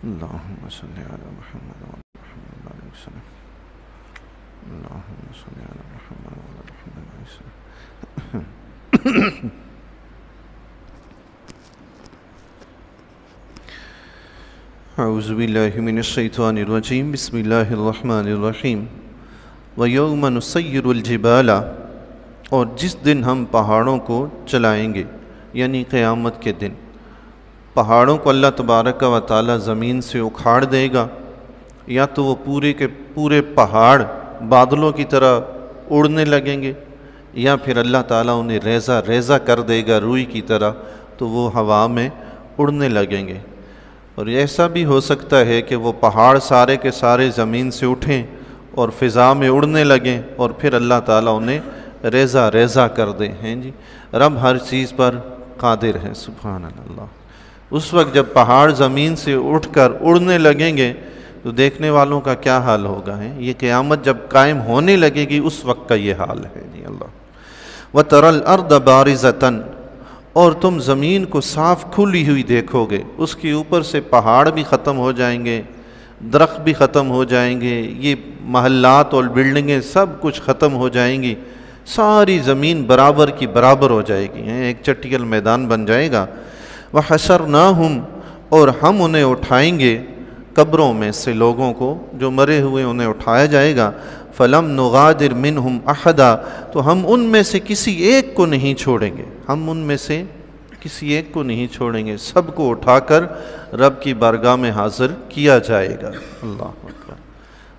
اللهم صل على محمد وعلى محمد وعلى وسلم اللهم صل على محمد وعلى محمد وعلى وسلم اعوذ باللہ من الشیطان الرجیم بسم اللہ الرحمن الرحیم وَيَوْمَ نُسَيِّرُ الْجِبَالَ اور جس دن ہم پہاڑوں کو چلائیں گے یعنی قیامت کے دن پہاڑوں کو اللہ تبارک و تعالی زمین سے اکھاڑ دے گا یا تو وہ پورے کے پورے پہاڑ بادلوں کی طرح اڑنے لگیں گے یا پھر اللہ تعالیٰ انہیں ریزہ ریزہ کر دے گا روئی کی طرح تو وہ ہوا میں اڑنے لگیں گے۔ اور ایسا بھی ہو سکتا ہے کہ وہ پہاڑ سارے کے سارے زمین سے اٹھیں اور فضا میں اڑنے لگیں اور پھر اللہ تعالیٰ انہیں ریزہ ریزہ کر دیں ہیں جی۔ رب ہر چیز پر قادر ہے سبحان اللہ۔ اس وقت جب پہاڑ زمین سے اٹھ کر اڑنے لگیں گے تو دیکھنے والوں کا کیا حال ہوگا ہے، یہ قیامت جب قائم ہونے لگے گی اس وقت کا یہ حال ہے جی اللہ۔ وَتَرَى الْأَرْضَ بَارِزَةً اور تم زمین کو صاف کھلی ہوئی دیکھو گے، اس کے اوپر سے پہاڑ بھی ختم ہو جائیں گے، درخت بھی ختم ہو جائیں گے، یہ محلات اور بلڈنگیں سب کچھ ختم ہو جائیں گی، ساری زمین برابر کی برابر ہو جائے گی، ایک چٹیل میدان بن جائے گا۔ وَحَشَرْنَاهُمْ اور ہم انہیں اٹھائیں گے قبروں میں سے، لوگوں کو جو مرے ہوئے انہیں اٹھایا جائے گا۔ فَلَمْ نُغَادِرْ مِنْهُمْ أَحَدًا تو ہم ان میں سے کسی ایک کو نہیں چھوڑیں گے، ہم ان میں سے کسی ایک کو نہیں چھوڑیں گے، سب کو اٹھا کر رب کی بارگاہ میں حاضر کیا جائے گا۔ اللہ اکبر۔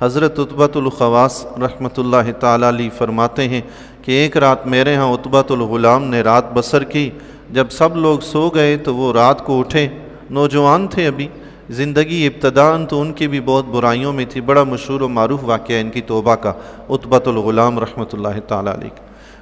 حضرت عتبۃ الخواص رحمۃ اللہ تعالیٰ علیہ فرماتے ہیں کہ ایک رات میرے ہاں عتبۃ الغلام نے رات بسر کی، جب سب لوگ سو گئے تو وہ رات کو اٹھے، نوجوان تھے ابھی، زندگی ابتداءً تو ان کی بھی بہت برائیوں میں تھی، بڑا مشہور و معروف واقعہ ان کی توبہ کا عتبۃ الغلام رحمۃ اللہ تعالیٰ علیہ،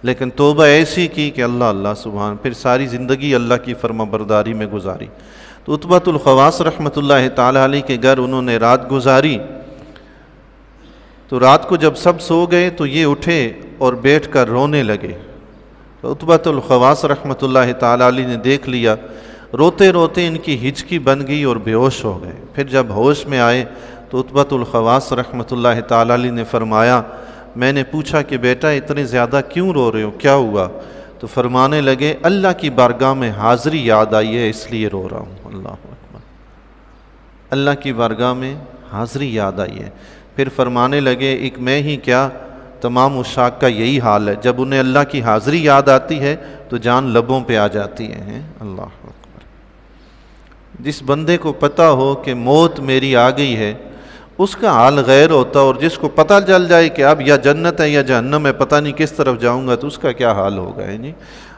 لیکن توبہ ایسی کی کہ اللہ اللہ سبحان، پھر ساری زندگی اللہ کی فرما برداری میں گزاری۔ تو عتبۃ الخواص رحمۃ اللہ تعالیٰ علیہ کے گھر انہوں نے رات گزاری، تو رات کو جب سب سو گئے تو یہ اٹھے اور بیٹھ کر رونے لگے۔ تو عتبۃ الخواص رحمۃ اللہ تعالیٰ علیہ نے دیکھ لیا، روتے روتے ان کی ہچکی بن گئی اور بے ہوش ہو گئے۔ پھر جب ہوش میں آئے تو عتبۃ الخواص رحمۃ اللہ تعالیٰ علیہ نے فرمایا، میں نے پوچھا کہ بیٹا اتنے زیادہ کیوں رو رہے ہو، کیا ہوا؟ تو فرمانے لگے اللہ کی بارگاہ میں حاضری یاد آئی ہے اس لیے رو رہا ہوں۔ اللہ اکبر۔ اللہ کی بارگاہ میں حاضری یاد آئی ہے۔ پھر فرمانے لگے ایک میں ہی کیا، تمام عشاق کا یہی حال ہے، جب انہیں اللہ کی حاضری یاد آتی ہے تو جان لبوں پہ آ جاتی ہے۔ اللہ اکبر۔ جس بندے کو پتہ ہو کہ موت میری آ گئی ہے اس کا حال غیر ہوتا، اور جس کو پتہ چل جائے کہ اب یا جنت ہے یا جہنم ہے، پتہ نہیں کس طرف جاؤں گا، تو اس کا کیا حال ہوگا ہے جی۔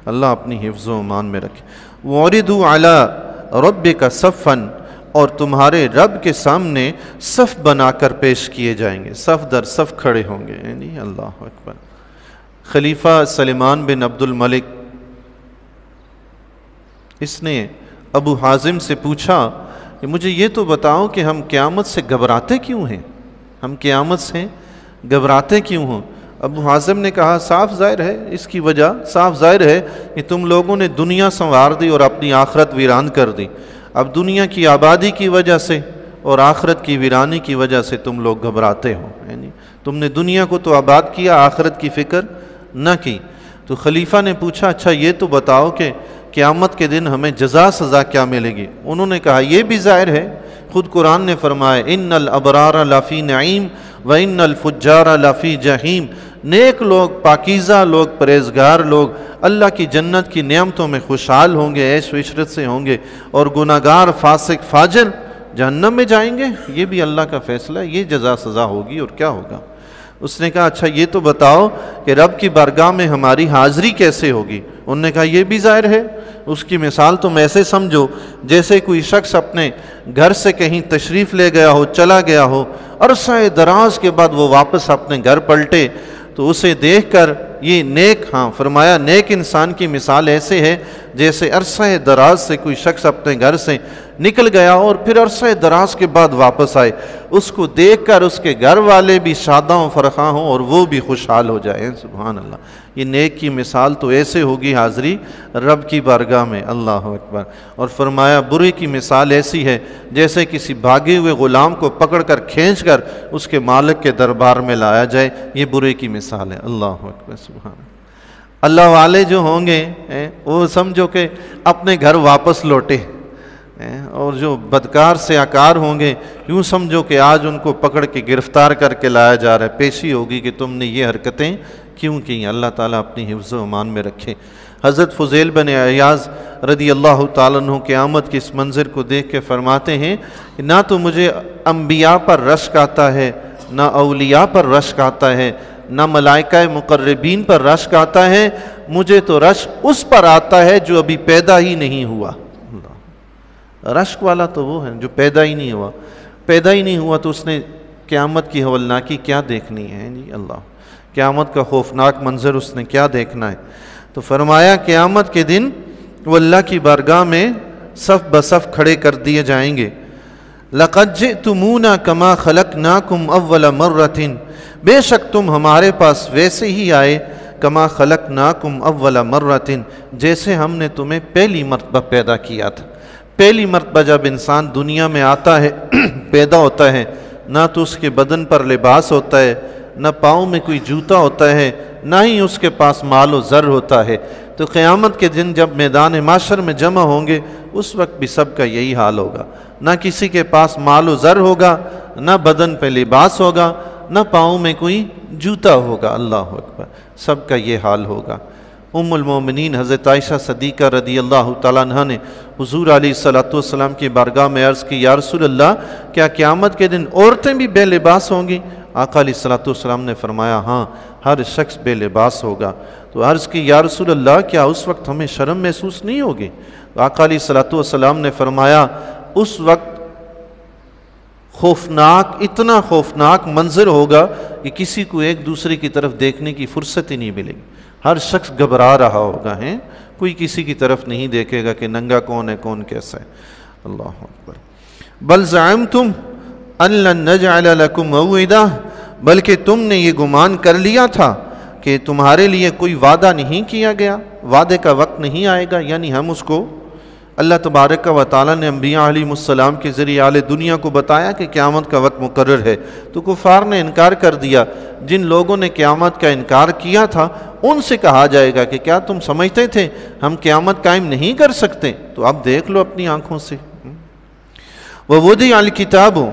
اللہ اپنی حفظ و امان میں رکھے۔ وَعُرِضُوا عَلَىٰ رَبِّكَ صَفًّا اور تمہارے رب کے سامنے صف بنا کر پیش کیے جائیں گے، صف در صف کھڑے ہوں گے یعنی اللہ اکبر۔ خلیفہ سلیمان بن عبد الملک اس نے ابو حازم سے پوچھا کہ مجھے یہ تو بتاؤ کہ ہم قیامت سے گھبراتے کیوں ہیں، ہم قیامت سے گھبراتے کیوں ہوں؟ ابو حازم نے کہا صاف ظاہر ہے، اس کی وجہ صاف ظاہر ہے کہ تم لوگوں نے دنیا سنوار دی اور اپنی آخرت ویران کر دی۔ اب دنیا کی آبادی کی وجہ سے اور آخرت کی ویرانی کی وجہ سے تم لوگ گھبراتے ہو، یعنی تم نے دنیا کو تو آباد کیا، آخرت کی فکر نہ کی۔ تو خلیفہ نے پوچھا اچھا یہ تو بتاؤ کہ قیامت کے دن ہمیں جزا سزا کیا ملے گی؟ انہوں نے کہا یہ بھی ظاہر ہے، خود قرآن نے فرمایا ان الابرار لفی نعیم و ان الفجار لفی جحیم، نیک لوگ، پاکیزہ لوگ، پرہیزگار لوگ اللہ کی جنت کی نعمتوں میں خوشحال ہوں گے، عیش و عشرت سے ہوں گے، اور گناہگار فاسق فاجر جہنم میں جائیں گے۔ یہ بھی اللہ کا فیصلہ ہے، یہ جزا سزا ہوگی اور کیا ہوگا۔ اس نے کہا اچھا یہ تو بتاؤ کہ رب کی بارگاہ میں ہماری حاضری کیسے ہوگی؟ انہوں نے کہا یہ بھی ظاہر ہے، اس کی مثال تم ایسے سمجھو جیسے کوئی شخص اپنے گھر سے کہیں تشریف لے گیا ہو، چلا گیا ہو، عرصہ دراز کے بعد وہ واپس اپنے گھر پلٹے تو اسے دیکھ کر یہ نیک، فرمایا نیک انسان کی مثال ایسے ہے جیسے عرصہ دراز سے کوئی شخص اپنے گھر سے نکل گیا اور پھر عرصہ دراز کے بعد واپس آئے، اس کو دیکھ کر اس کے گھر والے بھی شاداں و فرخاں ہوں اور وہ بھی خوشحال ہو جائیں۔ سبحان اللہ۔ یہ نیک کی مثال تو ایسے ہوگی حاضری رب کی بارگاہ میں، اللہ اکبر۔ اور فرمایا برے کی مثال ایسی ہے جیسے کسی بھاگے ہوئے غلام کو پکڑ کر کھینچ کر اس کے مالک کے دربار میں لایا جائے، یہ برے کی مثال ہے، اللہ اکبر سبحان اللہ۔ اللہ والے جو ہوں گے وہ سمجھو کہ اپنے گھر واپس لوٹے، اور جو بدکار سیاکار ہوں گے یوں سمجھو کہ آج ان کو پکڑ کے گرفتار کر کے لایا جا رہا ہے، پیشی ہوگی کہ تم نے یہ حرکتیں کیوں کی۔ اللہ تعالیٰ اپنی حفظ و امان میں رکھے۔ حضرت فضیل بن عیاض رضی اللہ تعالیٰ عنہ قیامت کے اس منظر کو دیکھ کے فرماتے ہیں کہ نہ تو مجھے انبیاء پر رشک آتا ہے، نہ اولیاء پر رشک آتا ہے، نہ ملائکہ مقربین پر رشک آتا ہے، مجھے تو رشک اس پر آتا ہے جو ابھی پیدا ہی نہیں ہوا۔ رشک والا تو وہ ہے جو پیدا ہی نہیں ہوا، پیدا ہی نہیں ہوا تو اس نے قیامت کی ہولناکی کیا دیکھنی ہے جی، اللہ قیامت کا خوفناک منظر اس نے کیا دیکھنا ہے۔ تو فرمایا قیامت کے دن وہ اللہ کی بارگاہ میں صف بصف کھڑے کر دیے جائیں گے۔ لَقَدْ جِئْتُمُونَا كَمَا خَلَقْنَاكُمْ أَوَّلَ مَرَّةٍ، بے شک تم ہمارے پاس ویسے ہی آئے، کما خلقناکم اول مرۃ، جیسے ہم نے تمہیں پہلی مرتبہ پیدا کیا تھا۔ پہلی مرتبہ جب انسان دنیا میں آتا ہے پیدا ہوتا ہے، نہ تو اس کے بدن پر لباس ہوتا ہے، نہ پاؤں میں کوئی جوتا ہوتا ہے، نہ ہی اس کے پاس مال و زر ہوتا ہے۔ تو قیامت کے دن جب میدان معاشر میں جمع ہوں گے اس وقت بھی سب کا یہی حال ہوگا، نہ کسی کے پاس مال و زر ہوگا، نہ بدن پہ لباس ہوگا، نہ پاؤں میں کوئی جوتا ہوگا، اللہ اکبر، سب کا یہ حال ہوگا۔ ام المومنین حضرت عائشہ صدیقہ رضی اللہ تعالیٰ عنہ نے حضور علیہ السلام کی بارگاہ میں عرض کی، یا رسول اللہ کیا قیامت کے دن عورتیں بھی بے لباس ہوں گی؟ آقا علیہ السلام نے فرمایا ہاں، ہر شخص بے لباس ہوگا۔ تو عرض کی یا رسول اللہ کیا اس وقت ہمیں شرم محسوس نہیں ہوگی؟ آقا علیہ السلام نے فرمایا اس وقت خوفناک، اتنا خوفناک منظر ہوگا کہ کسی کو ایک دوسرے کی طرف دیکھنے کی فرصت ہی نہیں ملے گی، ہر شخص گھبرا رہا ہوگا، کوئی کسی کی طرف نہیں دیکھے گا کہ ننگا کون ہے کون کیسا ہے، اللہ اکبر۔ بل زعمتم ان لن نجعل لکم موعدا، بلکہ تم نے یہ گمان کر لیا تھا کہ تمہارے لیے کوئی وعدہ نہیں کیا گیا، وعدے کا وقت نہیں آئے گا، یعنی ہم اس کو اللہ تبارک و تعالیٰ نے انبیاء علیہ السلام کے ذریعے اہل دنیا کو بتایا کہ قیامت کا وقت مقرر ہے، تو کفار نے انکار کر دیا۔ جن لوگوں نے قیامت کا انکار کیا تھا ان سے کہا جائے گا کہ کیا تم سمجھتے تھے ہم قیامت قائم نہیں کر سکتے؟ تو اب دیکھ لو اپنی آنکھوں سے۔ وَوُضِعَ الْكِتَابُ،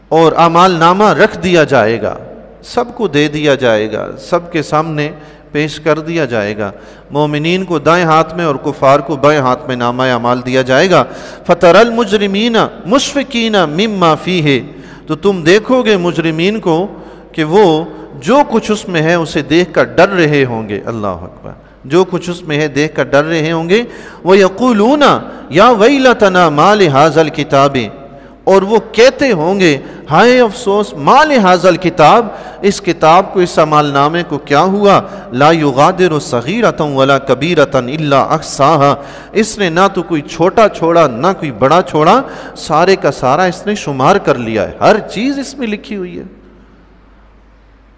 اور اعمال نامہ رکھ دیا جائے گا، سب کو دے دیا جائے گا، سب کے سامنے پیش کر دیا جائے گا۔ مومنین کو دائیں ہاتھ میں اور کفار کو بائیں ہاتھ میں نامہ اعمال دیا جائے گا۔ فَتَرَى الْمُجْرِمِينَ مُشْفِقِينَ مِمَّا فِيهِ، تو تم دیکھو گے مجرمین کو کہ وہ جو کچھ اس میں ہے اسے دیکھ کر ڈر رہے ہوں گے، اللہ اکبر، جو کچھ اس میں ہے دیکھ کر ڈر رہے ہوں گے۔ وَيَقُولُونَ يَا وَيْلَتَنَا مَا لِهَذَا الْكِتَابِ، اور وہ کہتے ہوں گے ہائے افسوس، ما لہذا الکتاب، اس کتاب کو، اس عمال نامے کو کیا ہوا، لا یغادر صغیرۃ ولا کبیرۃ الا احصاها، اس نے نہ تو کوئی چھوٹا چھوڑا نہ کوئی بڑا چھوڑا، سارے کا سارا اس نے شمار کر لیا ہے، ہر چیز اس میں لکھی ہوئی ہے۔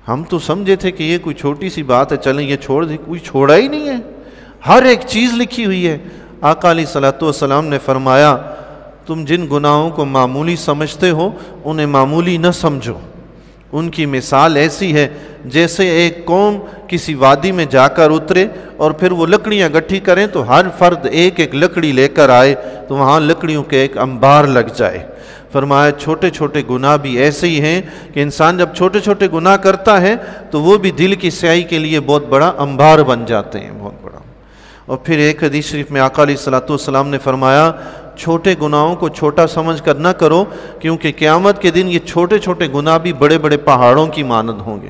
ہم تو سمجھے تھے کہ یہ کوئی چھوٹی سی بات ہے، چلیں یہ چھوڑ دیں، کوئی چھوڑا ہی نہیں ہے، ہر ایک چیز لکھی ہوئی ہے۔ آقا علیہ السلام نے فرمایا تم جن گناہوں کو معمولی سمجھتے ہو انہیں معمولی نہ سمجھو، ان کی مثال ایسی ہے جیسے ایک قوم کسی وادی میں جا کر اترے اور پھر وہ لکڑیاں گٹھی کریں تو ہر فرد ایک ایک لکڑی لے کر آئے تو وہاں لکڑیوں کے ایک انبار لگ جائے۔ فرمایا چھوٹے چھوٹے گناہ بھی ایسے ہی ہیں کہ انسان جب چھوٹے چھوٹے گناہ کرتا ہے تو وہ بھی دل کی سیاہی کے لیے بہت بڑا انبار بن جاتے ہیں، بہت بڑا۔ اور پھر ایک حدیث شریف میں آقا علیہ السلام نے فرمایا چھوٹے گناہوں کو چھوٹا سمجھ کر نہ کرو، کیونکہ قیامت کے دن یہ چھوٹے چھوٹے گناہ بھی بڑے بڑے پہاڑوں کی مانند ہوں گے۔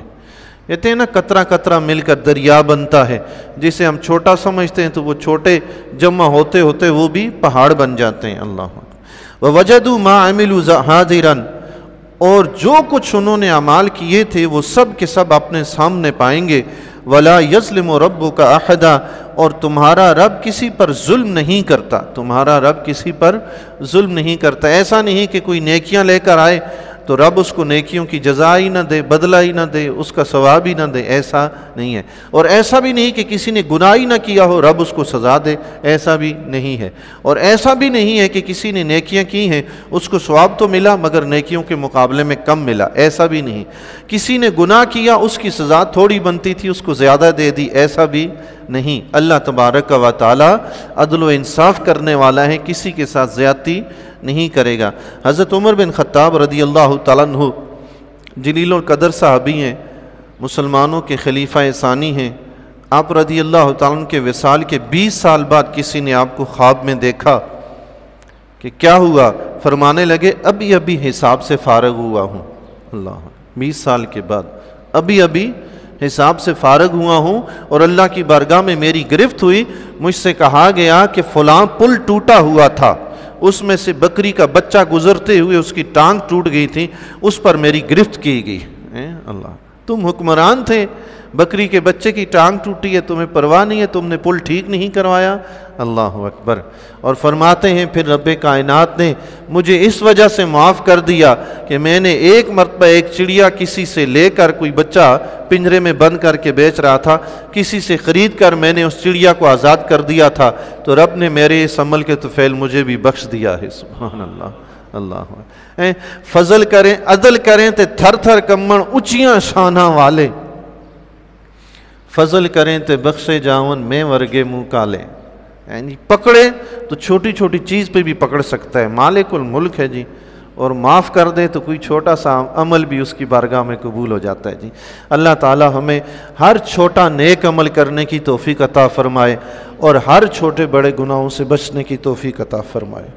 کہتے ہیں نا قطرہ قطرہ مل کر دریا بنتا ہے، جسے ہم چھوٹا سمجھتے ہیں تو وہ چھوٹے جمع ہوتے ہوتے وہ بھی پہاڑ بن جاتے ہیں، اللہ۔ وَوَجَدُوا مَا عَمِلُوا حَاضِرًا، اور جو کچھ انہوں نے اعمال کیے تھے وہ سب کے سب اپنے سامنے پائیں گے۔ وَلَا يَظْلِمُ رَبُّكَ أَحَدًا، اور تمہارا رب کسی پر ظلم نہیں کرتا، تمہارا رب کسی پر ظلم نہیں کرتا۔ ایسا نہیں کہ کوئی نیکیاں لے کر آئے تو رب اس کو نیکیوں کی جزا ہی نہ دے، بدلہ ہی نہ دے، اس کا ثواب ہی نہ دے، ایسا نہیں ہے۔ اور ایسا بھی نہیں کہ کسی نے گناہ ہی نہ کیا ہو رب اس کو سزا دے، ایسا بھی نہیں ہے۔ اور ایسا بھی نہیں ہے کہ کسی نے نیکیاں کی ہیں اس کو ثواب تو ملا مگر نیکیوں کے مقابلے میں کم ملا، ایسا بھی نہیں۔ کسی نے گناہ کیا اس کی سزا تھوڑی بنتی تھی اس کو زیادہ دے دی، ایسا بھی نہیں۔ اللہ تبارک و تعالی عدل و انصاف کرنے والا ہے، کسی کے ساتھ زیادتی نہیں کرے گا۔ حضرت عمر بن خطاب رضی اللہ تعالیٰ عنہ جلیل القدر صحابی ہیں، مسلمانوں کے خلیفہ ثانی ہیں۔ آپ رضی اللہ تعالیٰ عنہ کے وصال کے 20 سال بعد کسی نے آپ کو خواب میں دیکھا کہ کیا ہوا؟ فرمانے لگے ابھی ابھی حساب سے فارغ ہوا ہوں۔ اللہ، 20 سال کے بعد ابھی ابھی حساب سے فارغ ہوا ہوں اور اللہ کی بارگاہ میں میری گرفت ہوئی، مجھ سے کہا گیا کہ فلاں پل ٹوٹا ہوا تھا، اس میں سے بکری کا بچہ گزرتے ہوئے اس کی ٹانگ ٹوٹ گئی تھی، اس پر میری گرفت کی گئی۔ اللہ، تم حکمران تھے، بکری کے بچے کی ٹانگ ٹوٹی ہے، تمہیں پرواہ نہیں ہے، تم نے پل ٹھیک نہیں کروایا۔ اللہ اکبر۔ اور فرماتے ہیں پھر رب کائنات نے مجھے اس وجہ سے معاف کر دیا کہ میں نے ایک مرتبہ ایک چڑیا کسی سے لے کر، کوئی بچہ پنجرے میں بند کر کے بیچ رہا تھا، کسی سے خرید کر میں نے اس چڑیا کو آزاد کر دیا تھا، تو رب نے میرے اس عمل کے طفیل مجھے بھی بخش دیا ہے۔ سبحان اللہ۔ اللہ فضل کریں عدل کریں تے تھر تھر کمن اچیاں شاناں والے، فضل کریں تے بخشے جاون میں ورگے منہ کالے۔ یعنی پکڑے تو چھوٹی چھوٹی چیز پہ بھی پکڑ سکتا ہے، مالک الملک ہے جی، اور معاف کر دے تو کوئی چھوٹا سا عمل بھی اس کی بارگاہ میں قبول ہو جاتا ہے جی۔ اللہ تعالی ہمیں ہر چھوٹا نیک عمل کرنے کی توفیق عطا فرمائے اور ہر چھوٹے بڑے گناہوں سے بچنے کی توفیق عطا فرمائے۔